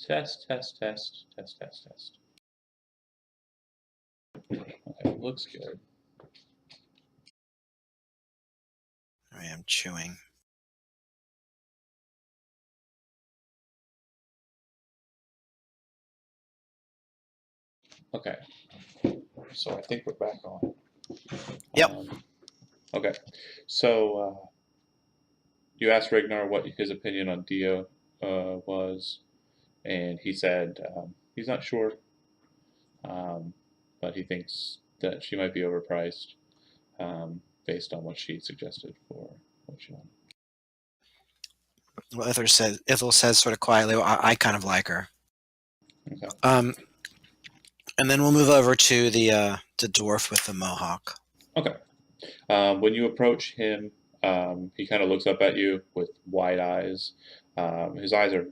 Test, test, test, test, test, test. Okay, looks good. I am chewing. Okay. So I think we're back on. Yep. Okay. So you asked Ragnar what his opinion on Dio was, and he said he's not sure, but he thinks that she might be overpriced based on what she suggested for what she wanted. Well, Ithel says sort of quietly, well, I kind of like her. Okay. And then we'll move over to the dwarf with the mohawk. Okay. When you approach him, he kind of looks up at you with wide eyes. His eyes are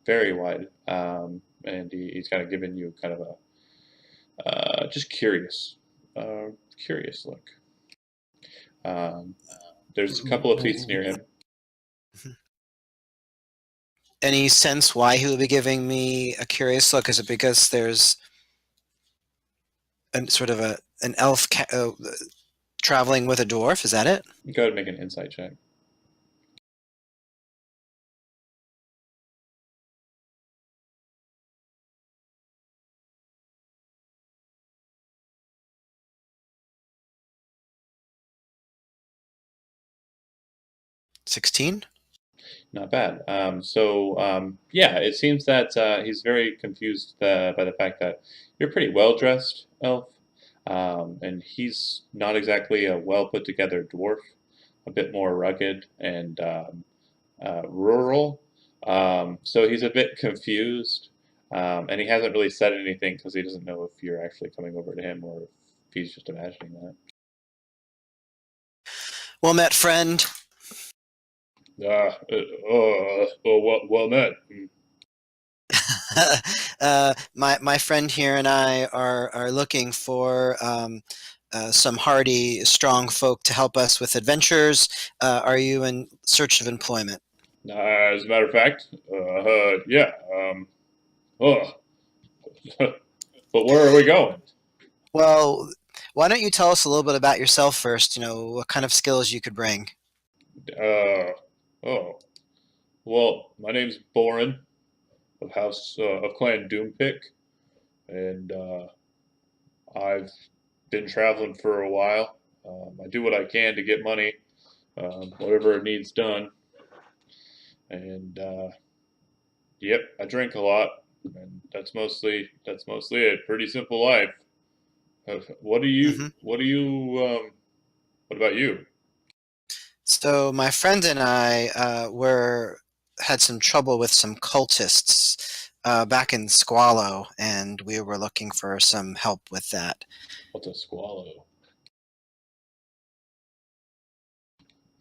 very wide, and he's kind of giving you kind of a just curious look. There's a couple of seats near him. Any sense why he would be giving me a curious look? Is it because there's sort of an elf traveling with a dwarf? Is that it? Go ahead and make an insight check. $16? Not bad. Yeah, it seems that he's very confused by the fact that you're a pretty well dressed elf, and he's not exactly a well put together dwarf, a bit more rugged and rural. So he's a bit confused, and he hasn't really said anything because he doesn't know if you're actually coming over to him or if he's just imagining that. Well met, friend. Well met. My friend here and I are looking for some hardy, strong folk to help us with adventures. Are you in search of employment? As a matter of fact, yeah. Oh, but where are we going? Well, why don't you tell us a little bit about yourself first? You know, what kind of skills you could bring. Oh, well, my name's Boren of Clan Doompick, and I've been traveling for a while. I do what I can to get money, whatever it needs done, and yep, I drink a lot, and that's mostly it. Pretty simple life. What do you? Mm-hmm. What about you? So my friend and I had some trouble with some cultists back in Squallow, and we were looking for some help with that. What's a squallow?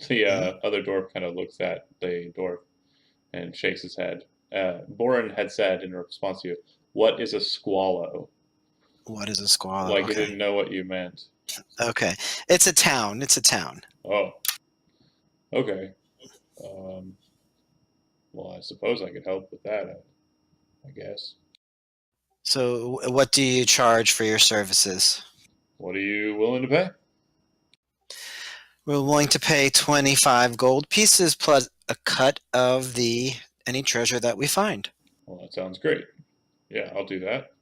The Mhm. other dwarf kind of looks at the dwarf and shakes his head. Boren had said in response to you, "What is a squallow?" What is a Squallow? Like he Okay. didn't know what you meant. Okay. It's a town. It's a town. Oh, okay. Um, well, I suppose I could help with that. I guess. So what do you charge for your services? What are you willing to pay? We're willing to pay 25 gold pieces plus a cut of any treasure that we find. Well, that sounds great. Yeah, I'll do that.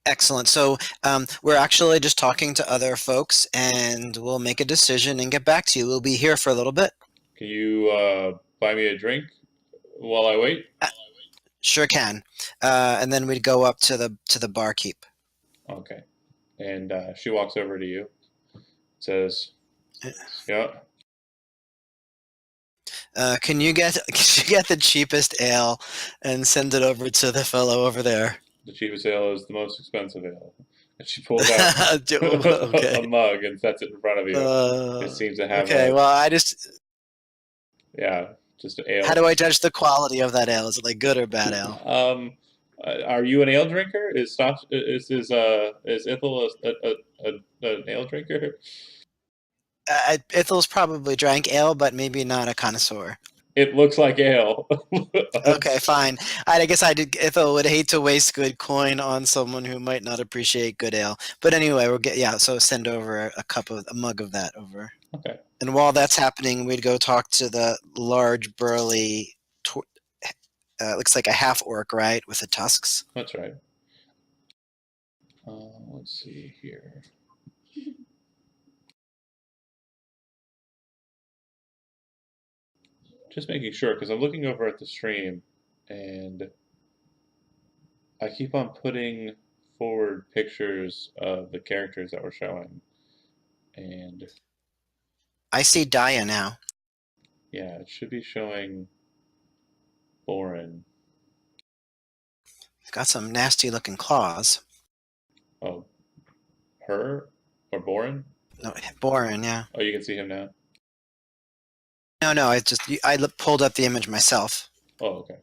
Excellent. So we're actually just talking to other folks, and we'll make a decision and get back to you. We'll be here for a little bit. Can you buy me a drink while I wait? Sure can. And then we'd go up to the barkeep. Okay. And she walks over to you. Says, "Yeah." Can you get the cheapest ale and send it over to the fellow over there? The cheapest ale is the most expensive ale. And she pulls out Okay. a mug and sets it in front of you. It seems to have Okay. Well, just how ale. do I judge the quality of that ale? Is it like good or bad ale? Are you an ale drinker? Is Ithel an ale drinker? Ithel's probably drank ale, but maybe not a connoisseur. It looks like ale. Okay, fine. I guess I did. If I would hate to waste good coin on someone who might not appreciate good ale. But anyway, we'll get yeah. So send over a mug of that over. Okay, And while that's happening, we'd go talk to the large, burly, looks like a half orc, right, with the tusks. that's right. Let's see here. Just making sure because I'm looking over at the stream and I keep on putting forward pictures of the characters that we're showing. And I see Daya now. yeah, it should be showing Boren. It's got some nasty looking claws. Oh, her or Boren? No, Borin, yeah. Oh, you can see him now. No, no, I pulled up the image myself. Oh, okay.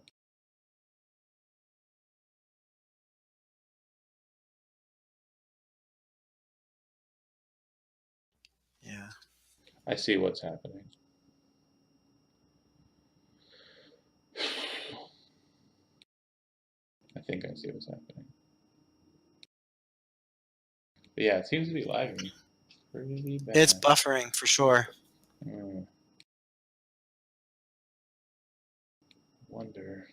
Yeah. I see what's happening. I think I see what's happening. But yeah, it seems to be lagging pretty It's bad. buffering for sure. Hmm, wonder.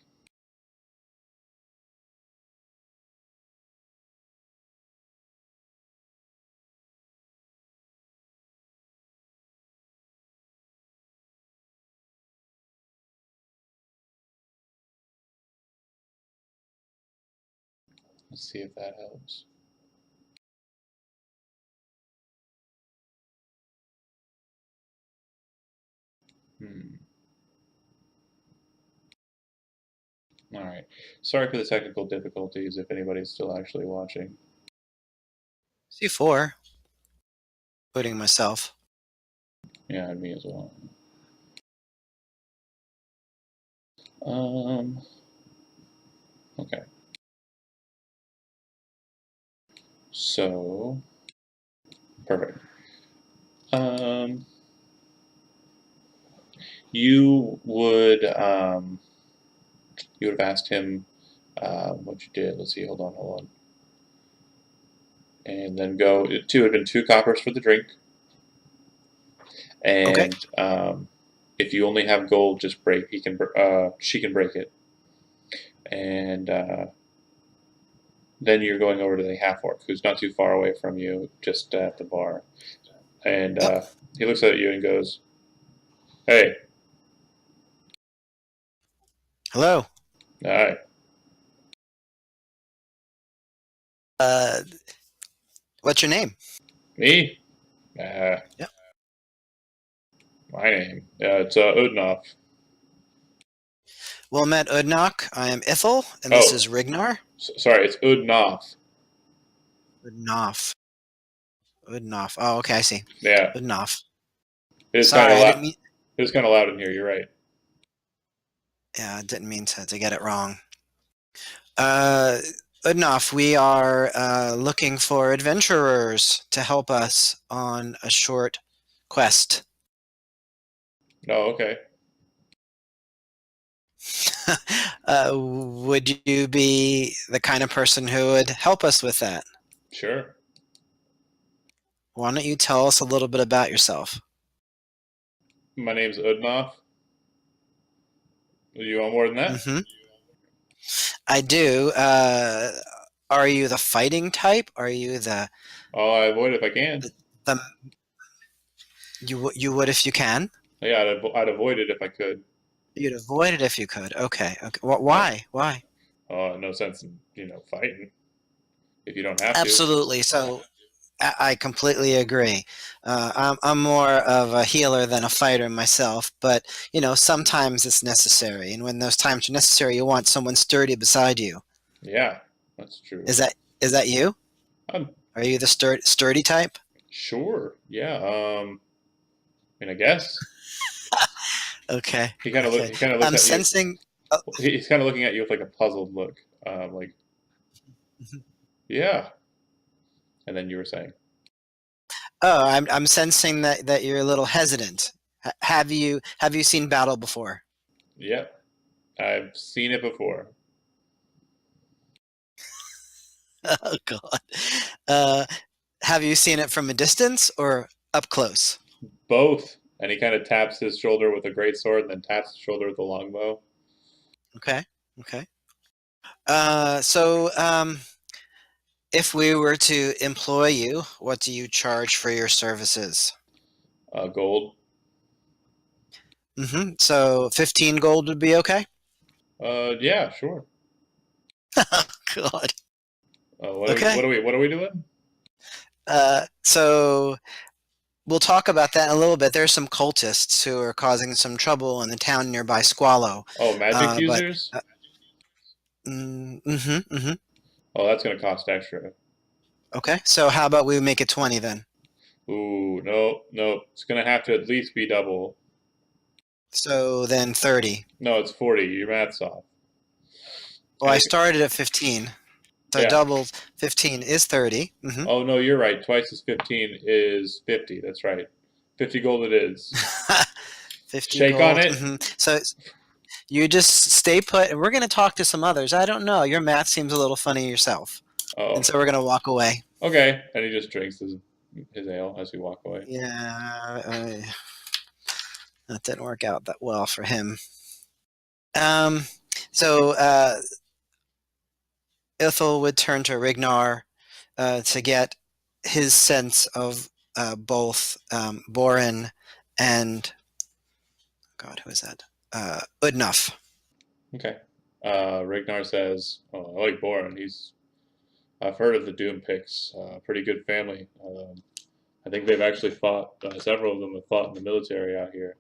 Let's see if that helps. Hmm. All right. Sorry for the technical difficulties if anybody's still actually watching. C4, including myself. Yeah, and me as well. Um, okay. So, perfect. Um, you would you would have asked him what you did. Let's see. Hold on. And then go. Two had been 2 coppers for the drink, Okay. and if you only have gold, just break. He can. She can break it, and then you're going over to the half orc, who's not too far away from you, just at the bar, and Yep. he looks at you and goes, "Hey, Hello. all right, Uh, what's your name? me. Uh, Yep. my name. It's Udnoff. Well met, Udnok. I am Ithel, and this Oh, is Rignar. sorry, it's Udnoff. Udnoff. Udnoff. Oh, okay, I see. Yeah, Udnoff. it is kind Sorry, of I didn't loud. mean. It was kind of loud in here. You're right. Yeah, I didn't mean to get it wrong. Uh, Udnoff, we are looking for adventurers to help us on a short quest. Oh, okay, Would you be the kind of person who would help us with that? sure. Why don't you tell us a little bit about yourself? My name's Udnoff. You want more than that? Mm-hmm. I do. Are you the fighting type? Are you I'll avoid it if I can. the you would if you can? Yeah, I'd avoid it if I could. You'd avoid it if you could. Okay. Okay. Yeah. Why? Why? No sense in fighting if you don't have to. Absolutely. So I completely agree. I'm more of a healer than a fighter myself, but sometimes it's necessary, and when those times are necessary, you want someone sturdy beside you. Yeah, that's true. Is that you? I'm Are you the sturdy type? sure. Yeah. I guess Okay. he kind of Okay. he kind of looks I'm at you. sensing. Oh, He's kind of looking at you with like a puzzled look. Like yeah. And then you were saying, oh, I'm sensing that you're a little hesitant. Have you seen battle before? Yep, I've seen it before. Oh God. Uh, have you seen it from a distance or up close? Both. And he kind of taps his shoulder with a great sword and then taps his shoulder with a longbow. Okay. Okay. So, if we were to employ you, what do you charge for your services? Gold. So 15 gold would be okay? Yeah, sure. God. What Okay. what are we doing? So we'll talk about that in a little bit. There's some cultists who are causing some trouble in the town nearby Squallow. Oh, magic But users? mm-hmm. Oh, that's gonna cost extra. Okay. So how about we make it 20 then? Ooh, no, no. It's gonna have to at least be double. So then 30. No, it's 40. Your math's off. Well, I Anything? started at 15. So Yeah. doubled 15 is 30. Oh no, you're right. Twice as 15 is 50. That's right. 50 gold it is. 50 Shake on gold. it. So you just stay put, and we're going to talk to some others. I don't know. Your math seems a little funny yourself. And Oh, so we're going to walk away. okay. And he just drinks his ale as we walk away. Yeah, that didn't work out that well for him. Um, so Ithil would turn to Rignar to get his sense of both Borin and God, who is that? Udnuff. Okay. Rignar says, "Oh, I like Boren. I've heard of the Doom Picks. Pretty good family. I think they've actually fought. Several of them have fought in the military out here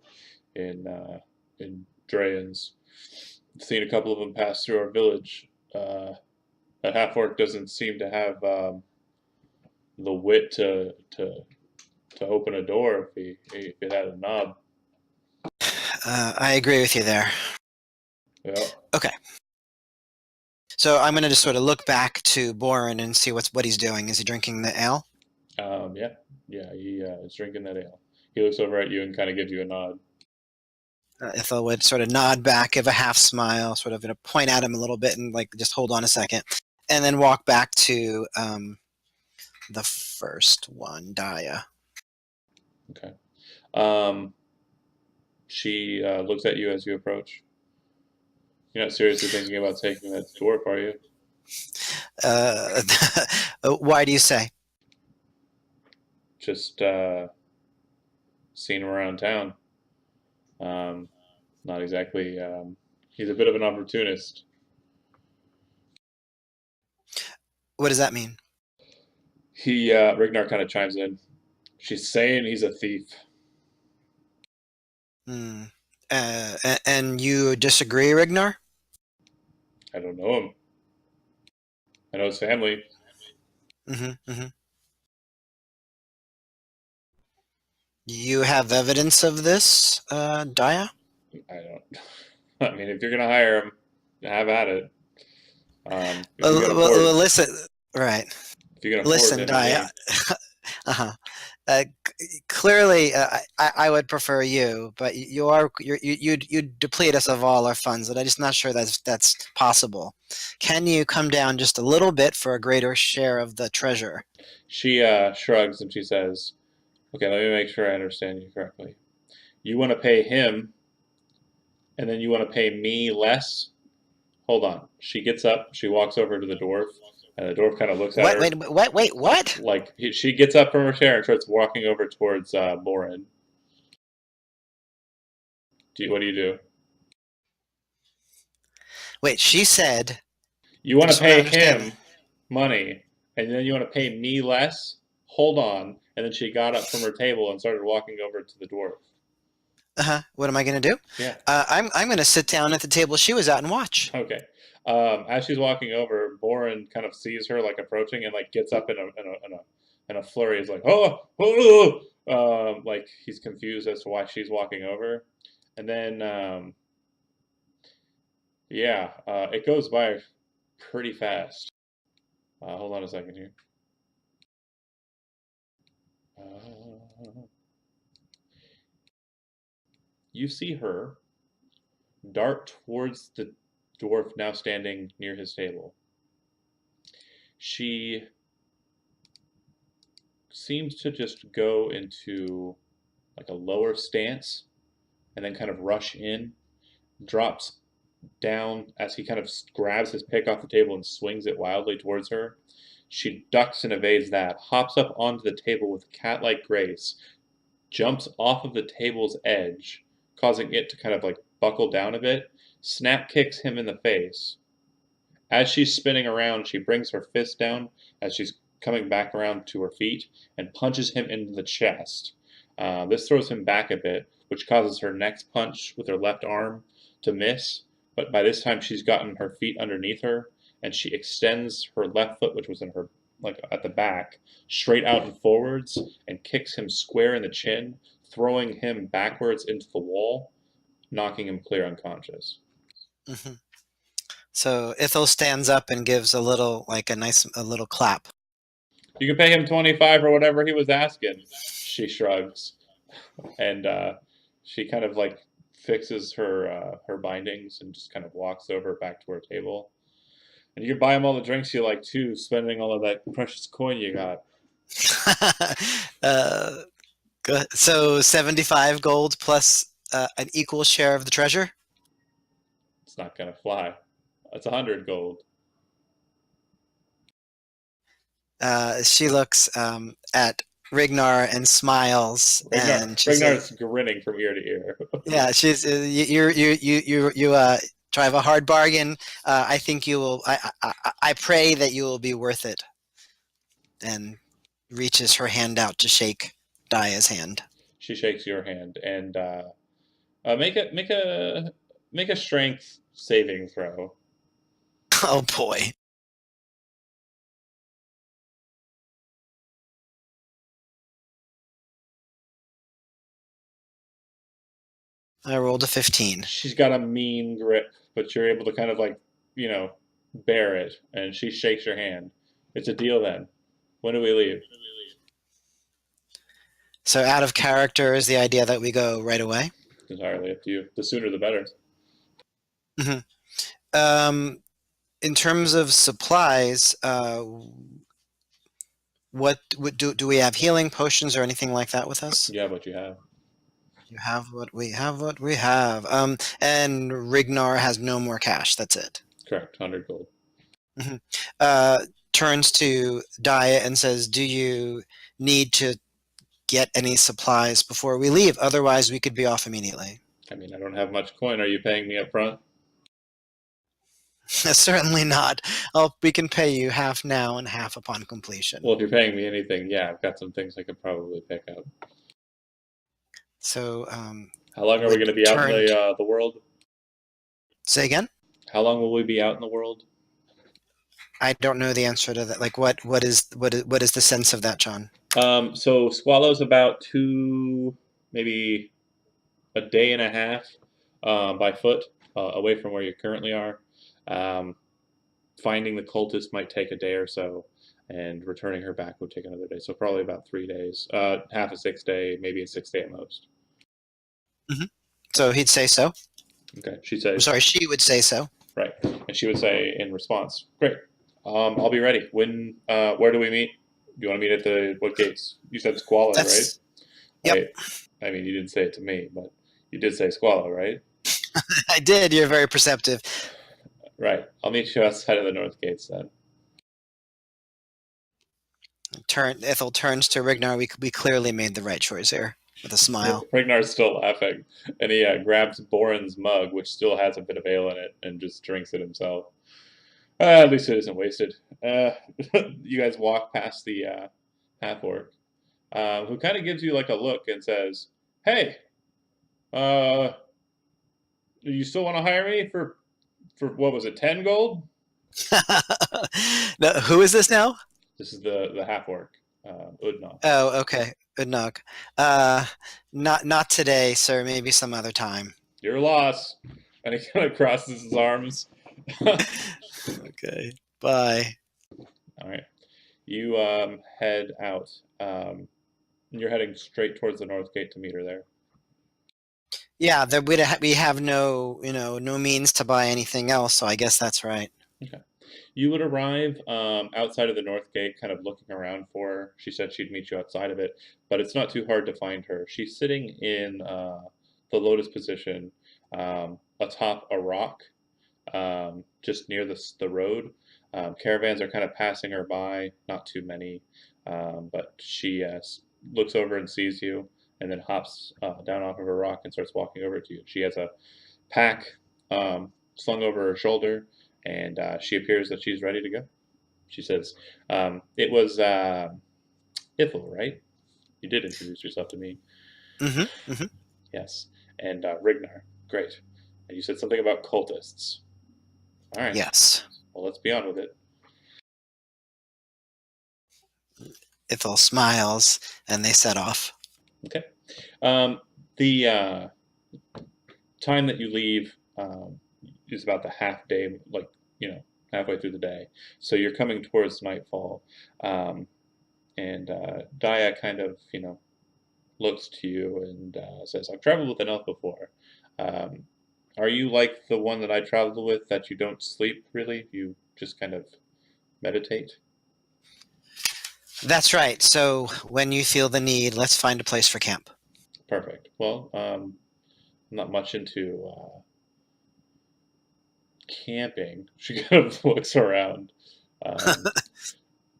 in Drayans. Seen a couple of them pass through our village. That half orc doesn't seem to have the wit to open a door if it had a knob. I agree with you there. Yeah. Okay. So I'm going to just sort of look back to Boren and see what he's doing. Is he drinking the ale? Yeah. Yeah. He is drinking that ale. He looks over at you and kind of gives you a nod. Ithil would sort of nod back, give a half smile, sort of point at him a little bit and like just hold on a second, and then walk back to the first one, Daya. Okay. Um, she looks at you as you approach. You're not seriously thinking about taking that dwarf, are you? Uh, why do you say? Just seen him around town. Um, not exactly. He's a bit of an opportunist. What does that mean? Rignar kind of chimes in. She's saying he's a thief. Hmm. And you disagree, Rignar? I don't know him. I know his family. Mm-hmm. You have evidence of this, Daya? I don't. I mean, if you're gonna hire him, have at it. If you can Listen, right. afford Listen, him and Daya. me, Uh-huh. Clearly, I would prefer you, but you deplete us of all our funds, and I'm just not sure that's possible. Can you come down just a little bit for a greater share of the treasure? she shrugs and she says, "Okay, let me make sure I understand you correctly. You want to pay him, and then you want to pay me less. Hold on." She gets up, she walks over to the dwarf, and the dwarf kind of looks at What? her Wait, what? like she gets up from her chair and starts walking over towards Boren. What do you do? Wait, she said. You I want to just want to pay understand. him money, and then you want to pay me less? Hold on. And then she got up from her table and started walking over to the dwarf. What am I going to do? Yeah. I'm going to sit down at the table she was at and watch. Okay. As she's walking over, Boren kind of sees her like approaching and like gets up in a flurry. He's like, like he's confused as to why she's walking over, and then yeah, it goes by pretty fast. Hold on a second here. You see her dart towards the dwarf now standing near his table. She seems to just go into like a lower stance and then kind of rush in, drops down as he kind of grabs his pick off the table and swings it wildly towards her. She ducks and evades that, hops up onto the table with cat like grace, jumps off of the table's edge, causing it to kind of like buckle down a bit, snap kicks him in the face. As she's spinning around, she brings her fist down as she's coming back around to her feet and punches him in the chest. This throws him back a bit, which causes her next punch with her left arm to miss. But by this time, she's gotten her feet underneath her, and she extends her left foot, which was in her like at the back, straight out and forwards, and kicks him square in the chin, throwing him backwards into the wall, knocking him clear unconscious. Hmm. So Ithel stands up and gives a little, like a little clap. You can pay him 25 or whatever he was asking. She shrugs, and she kind of like fixes her bindings and just kind of walks over back to her table. And you can buy him all the drinks you like too, spending all of that precious coin you got. uh, Good. So 75 gold plus an equal share of the treasure. It's not gonna fly. That's 100 gold. She looks at Rignar and smiles, and she says, Ragnar's grinning from ear to ear. "Yeah, she's you drive a hard bargain. I think you will. I pray that you will be worth it." And reaches her hand out to shake Daya's hand. She shakes your hand and make a strength saving throw. Oh boy, I rolled a 15. She's got a mean grip, but you're able to kind of like, bear it. And she shakes your hand. It's a deal then. When do we leave? So out of character is the idea that we go right away. It's entirely up to you. The sooner the better. Hmm. Um, in terms of supplies, what do we have healing potions or anything like that with us? You have what you have. You have what we have. What we have. And Rignar has no more cash. That's it. Correct. 100 gold. Hmm. Turns to Daya and says, "Do you need to get any supplies before we leave? Otherwise, we could be off immediately." I mean, I don't have much coin. Are you paying me up front? Certainly not. We can pay you half now and half upon completion. Well, if you're paying me anything, yeah, I've got some things I could probably pick up. So How long are we would going to be out in turn. the world? Say again. How long will we be out in the world? I don't know the answer to that. Like, what is the sense of that, John? So Squallow's about maybe a day and a half by foot away from where you currently are. Um, Finding the cultist might take a day or so, and returning her back would take another day. So probably about 3 days. Half a 6 day, maybe a 6 day at most. Hmm. So he'd say so. Okay, she I'm says, sorry, she would say so. right. And she would say in response, great, I'll be ready. Where do we meet? Do you want to meet at what gates? You said Squallow, right? That's Yep. Wait, I mean, you didn't say it to me, but you did say Squallow, right? I did. You're very perceptive. Right. I'll meet you outside of the north gates then. Ethel turns to Rignar. We clearly made the right choice here, with a smile. Ragnar's still laughing, and he grabs Boren's mug, which still has a bit of ale in it, and just drinks it himself. At least it isn't wasted. You guys walk past the half orc, who kind of gives you like a look and says, "Hey, do you still want to hire me for what was it, 10 gold?" No, who is this now? This is the half orc, Udnov. Oh, okay. Good knock. Uh, not today, sir. Maybe some other time. Your loss. And he kind of crosses his arms. All Okay. Bye. right. You head out. You're heading straight towards the north gate to meet her there. Yeah, there we have no, no means to buy anything else, so I guess that's right. Okay. You would arrive outside of the north gate, kind of looking around for her. She said she'd meet you outside of it, but it's not too hard to find her. She's sitting in the lotus position atop a rock, just near the road. Caravans are kind of passing her by, not too many, but she looks over and sees you, and then hops down off of her rock and starts walking over to you. She has a pack slung over her shoulder, and she appears that she's ready to go. She says, "It was Ithel, right? You did introduce yourself to me. Hmm. Hmm. Yes. And Rignar. Great. And you said something about cultists. All right. Yes. Well, let's be on with it. Ithel smiles, and they set off. Okay. The time that you leave is about the half day, like, halfway through the day. So you're coming towards nightfall. Um, and Daya kind of, looks to you and says, "I've traveled with an elf before. Um, are you like the one that I traveled with, that you don't sleep really? You just kind of meditate?" That's right. So when you feel the need, let's find a place for camp. Perfect. Well, I'm not much into camping. She kind of looks around, um,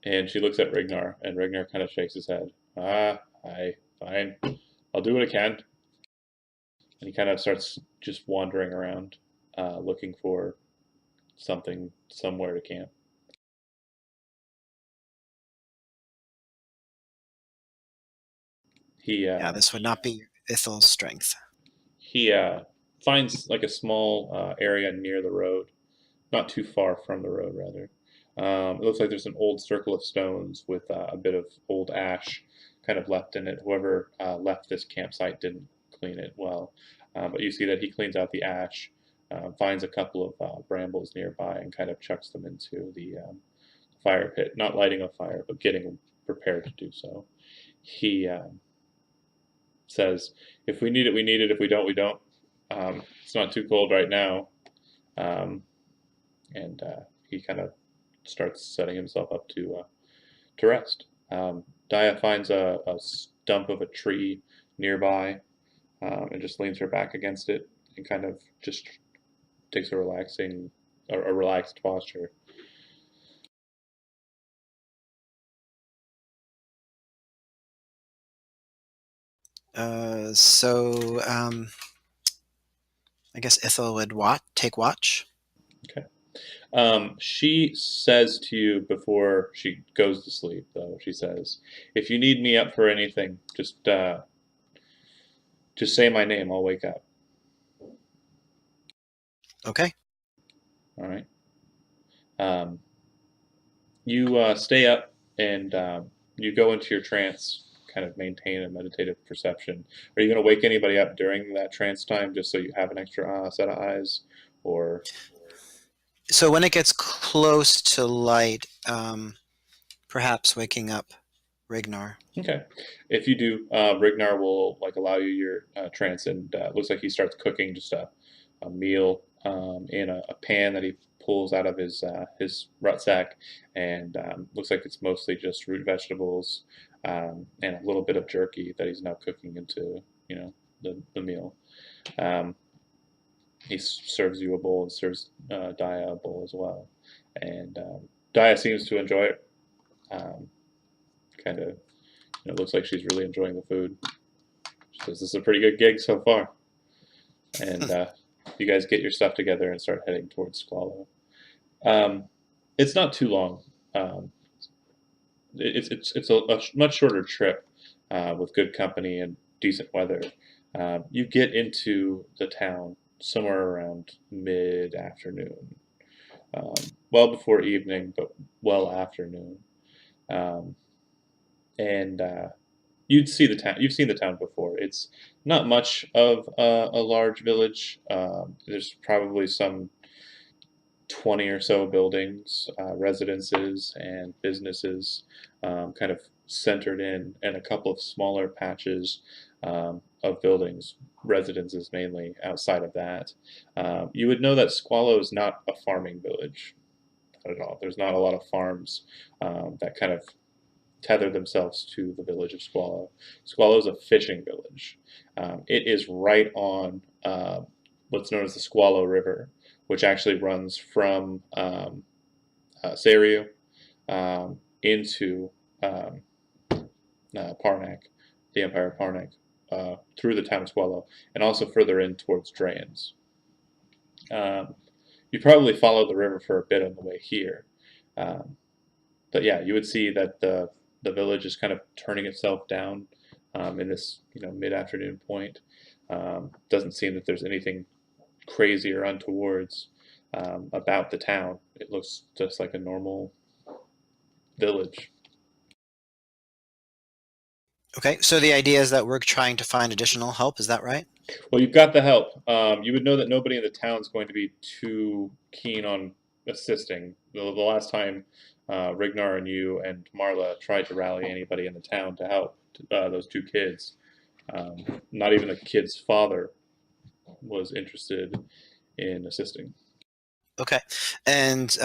and she looks at Rignar, and Rignar kind of shakes his head. I fine. I'll do what I can. And he kind of starts just wandering around, looking for something somewhere to camp. He Yeah, this would not be Ithel's strength. he finds like a small area near the road, not too far from the road, rather. It looks like there's an old circle of stones with a bit of old ash kind of left in it. Whoever left this campsite didn't clean it well, but you see that he cleans out the ash, finds a couple of brambles nearby, and kind of chucks them into the fire pit. Not lighting a fire, but getting prepared to do so. He says, "If we need it, we need it. If we don't, we don't. It's not too cold right now." Um, and he kind of starts setting himself up to rest. Daya finds a stump of a tree nearby, and just leans her back against it and kind of just takes a relaxed posture. I guess Ithel would take watch. Okay. She says to you before she goes to sleep, though, she says, "If you need me up for anything, just say my name. I'll wake up." Okay. All right. Um, you stay up and you go into your trance, kind of maintain a meditative perception. Are you going to wake anybody up during that trance time, just so you have an extra set of eyes, or So when it gets close to light, perhaps waking up Rignar. okay? If you do, Rignar will like allow you your trance, and looks like he starts cooking just a meal in a pan that he pulls out of his rucksack, and looks like it's mostly just root vegetables and a little bit of jerky that he's now cooking into the meal. Um, he serves you a bowl and serves Daya a bowl as well, and Daya seems to enjoy it. Kind of, looks like she's really enjoying the food. She says, "This is a pretty good gig so far." And you guys get your stuff together and start heading towards Squallow. Um, it's not too long. Um, it's a much shorter trip with good company and decent weather. You get into the town somewhere around mid afternoon, well before evening, but well afternoon. Um, and you'd see the town. You've seen the town before. It's not much of a large village. There's probably some 20 or so buildings, residences, and businesses kind of centered in, and a couple of smaller patches of buildings, residences mainly outside of that. You would know that Squallow is not a farming village, not at all. There's not a lot of farms that kind of tether themselves to the village of Squallow. Squallow is a fishing village. It is right on what's known as the Squallow River, which actually runs from Sariu into Parnack, the Empire of Parnack, through the town of Squallow, and also further in towards Drayens. Um, you probably follow the river for a bit on the way here. Um, but yeah, you would see that the village is kind of turning itself down in this mid-afternoon point. Doesn't seem that there's anything crazy or untowards about the town. It looks just like a normal village. Okay, so the idea is that we're trying to find additional help, is that right? Well, you've got the help. You would know that nobody in the town is going to be too keen on assisting. The last time Rignar and you and Marla tried to rally anybody in the town to help those two kids, not even the kid's father was interested in assisting. Okay, and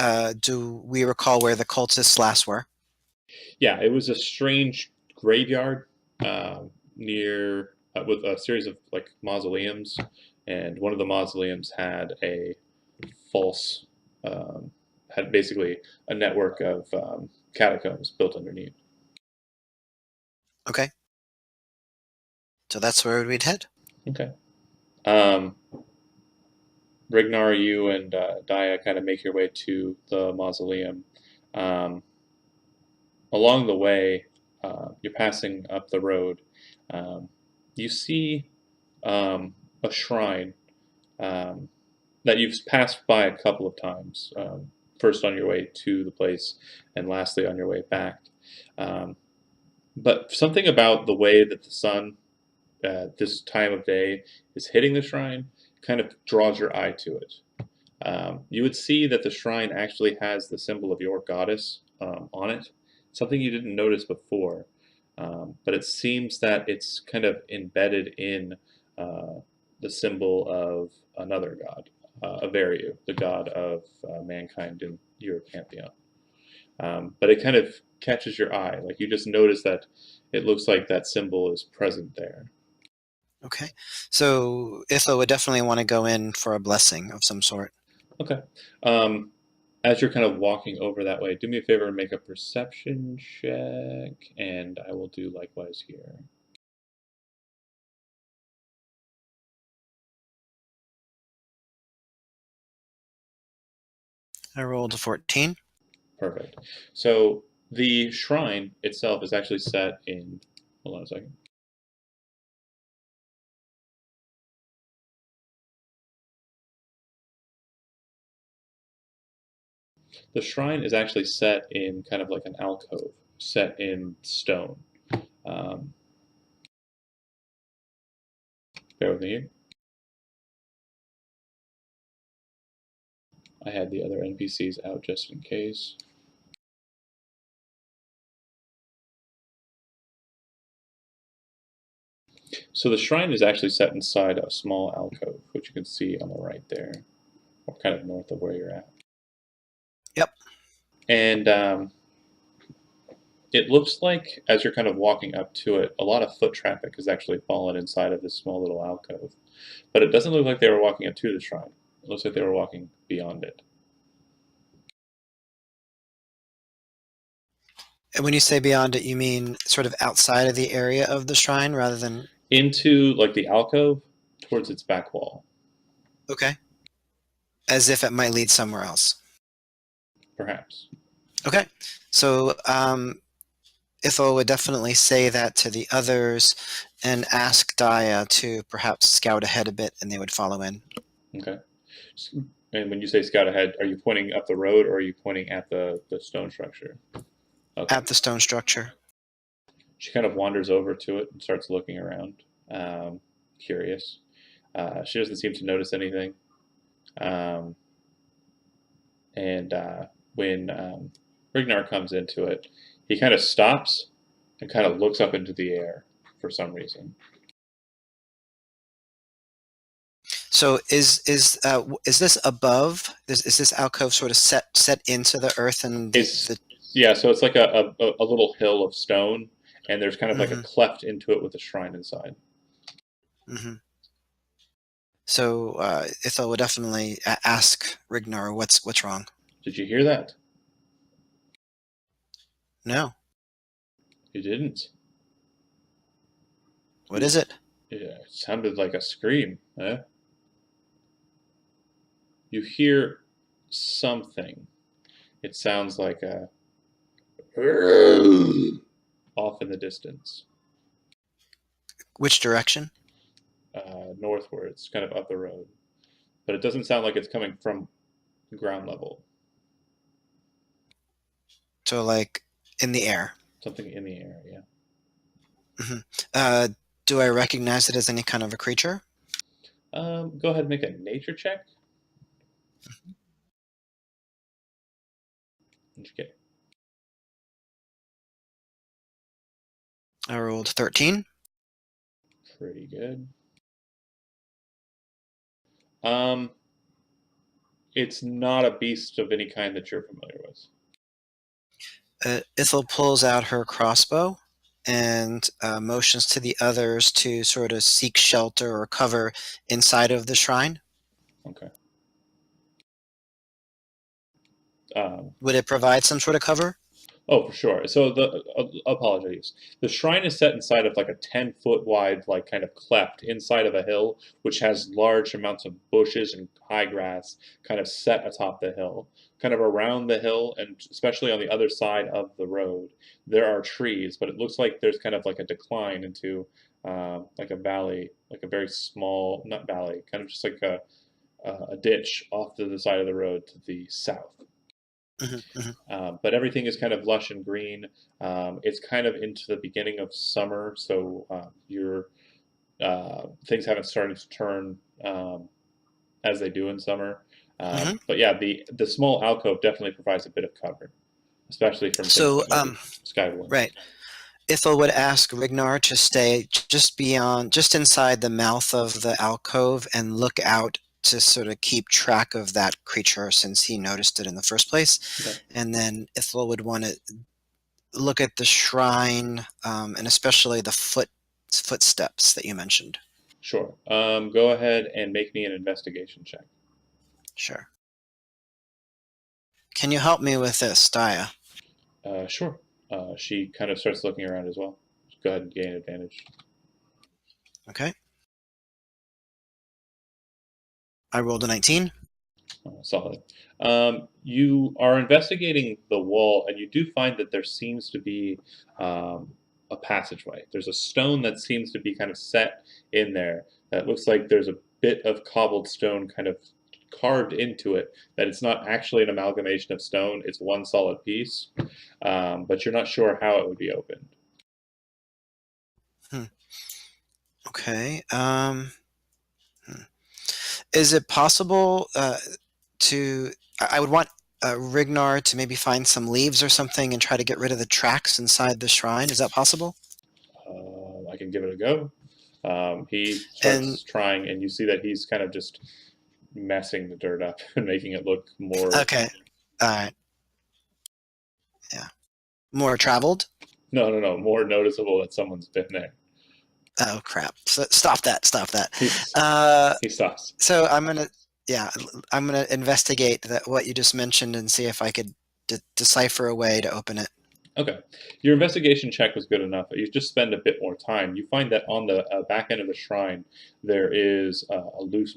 do we recall where the cultists last were? Yeah, it was a strange graveyard near with a series of like mausoleums, and one of the mausoleums had a false had basically a network of catacombs built underneath. Okay, so that's where we'd head. Okay. Um, Rignar, you and Daya kind of make your way to the mausoleum. Um, Along the way, you're passing up the road. Um, you see a shrine um, that you've passed by a couple of times. First on your way to the place, and lastly on your way back. Um, but something about the way that the sun at this time of day is hitting the shrine kind of draws your eye to it. You would see that the shrine actually has the symbol of your goddess on it, something you didn't notice before. But it seems that it's kind of embedded in uh, the symbol of another god, Averiu, the god of mankind in your pantheon. But it kind of catches your eye. Like you just notice that it looks like that symbol is present there. Okay, so Itho would definitely want to go in for a blessing of some sort. Okay. Um, as you're kind of walking over that way, do me a favor and make a perception check, and I will do likewise here. I rolled a 14. Perfect. So the shrine itself is actually set in. Hold on a second. The shrine is actually set in kind of like an alcove, set in stone. Um, bear with me here. I had the other NPCs out just in case. So the shrine is actually set inside a small alcove, which you can see on the right there, or kind of north of where you're at. Yep. And it looks like, as you're kind of walking up to it, a lot of foot traffic has actually fallen inside of this small little alcove. But it doesn't look like they were walking up to the shrine. It looks like they were walking beyond it. And when you say beyond it, you mean sort of outside of the area of the shrine rather than. Into like the alcove towards its back wall, Okay, as if it might lead somewhere else. perhaps. Okay, so Ithel would definitely say that to the others and ask Daya to perhaps scout ahead a bit and they would follow in. Okay. And when you say scout ahead, are you pointing up the road or are you pointing at the stone structure? Okay. At the stone structure. She kind of wanders over to it and starts looking around, curious. She doesn't seem to notice anything. Um, and when Rignar comes into it, he kind of stops and kind of looks up into the air for some reason. So is this above? Is this alcove sort of set into the earth and the It's yeah, so it's like a little hill of stone, and there's kind of like a hmm cleft into it with a shrine inside. hmm So Ithel would definitely ask Rignar what's wrong. Did you hear that? No, You didn't. what You, is it? yeah, it sounded like a scream. Eh? You hear something. It sounds like a off in the distance, Which direction? northwards, kind of up the road. But it doesn't sound like it's coming from ground level. So like in the air. Something in the air. Yeah. hmm Uh, do I recognize it as any kind of a creature? Go ahead and make a nature check. What'd you get? I rolled 13. Pretty good. Um, it's not a beast of any kind that you're familiar with. Ithel pulls out her crossbow and motions to the others to sort of seek shelter or cover inside of the shrine. Okay. Um, Would it provide some sort of cover? oh, for sure. So apologies. The shrine is set inside of like a 10-foot wide, like kind of cleft inside of a hill, which has large amounts of bushes and high grass kind of set atop the hill. Kind of around the hill, and especially on the other side of the road, there are trees, but it looks like there's kind of like a decline into like a valley, like a very small, not valley, kind of just like a ditch off to the side of the road to the south. Hmm But everything is kind of lush and green. It's kind of into the beginning of summer, so your things haven't started to turn as they do in summer. hmm But yeah, the small alcove definitely provides a bit of cover, especially from things So, that may be skyborne. right. Ithel would ask Rignar to stay just beyond, just inside the mouth of the alcove and look out to sort of keep track of that creature since he noticed it in the first place. Okay, And then Ithel would want to look at the shrine and especially the footsteps that you mentioned. sure. Go ahead and make me an investigation check. Sure. Can you help me with this, Daya? Sure. She kind of starts looking around as well. Go ahead and gain advantage. Okay. I rolled a 19. Solid. You are investigating the wall, and you do find that there seems to be a passageway. There's a stone that seems to be kind of set in there. That looks like there's a bit of cobbled stone kind of carved into it. That it's not actually an amalgamation of stone. It's one solid piece, but you're not sure how it would be opened. Hmm. Okay. Hmm. Is it possible to? I would want Rignar to maybe find some leaves or something and try to get rid of the tracks inside the shrine. Is that possible? I can give it a go. He And starts trying, and you see that he's kind of just messing the dirt up and making it look more. okay, all right, yeah, more traveled. No, more noticeable that someone's been there. Oh crap! So, stop that! Stop that! He's Uh, he stops. so yeah, I'm gonna investigate that what you just mentioned and see if I could decipher a way to open it. Okay, your investigation check was good enough. You just spend a bit more time. You find that on the back end of the shrine there is a loose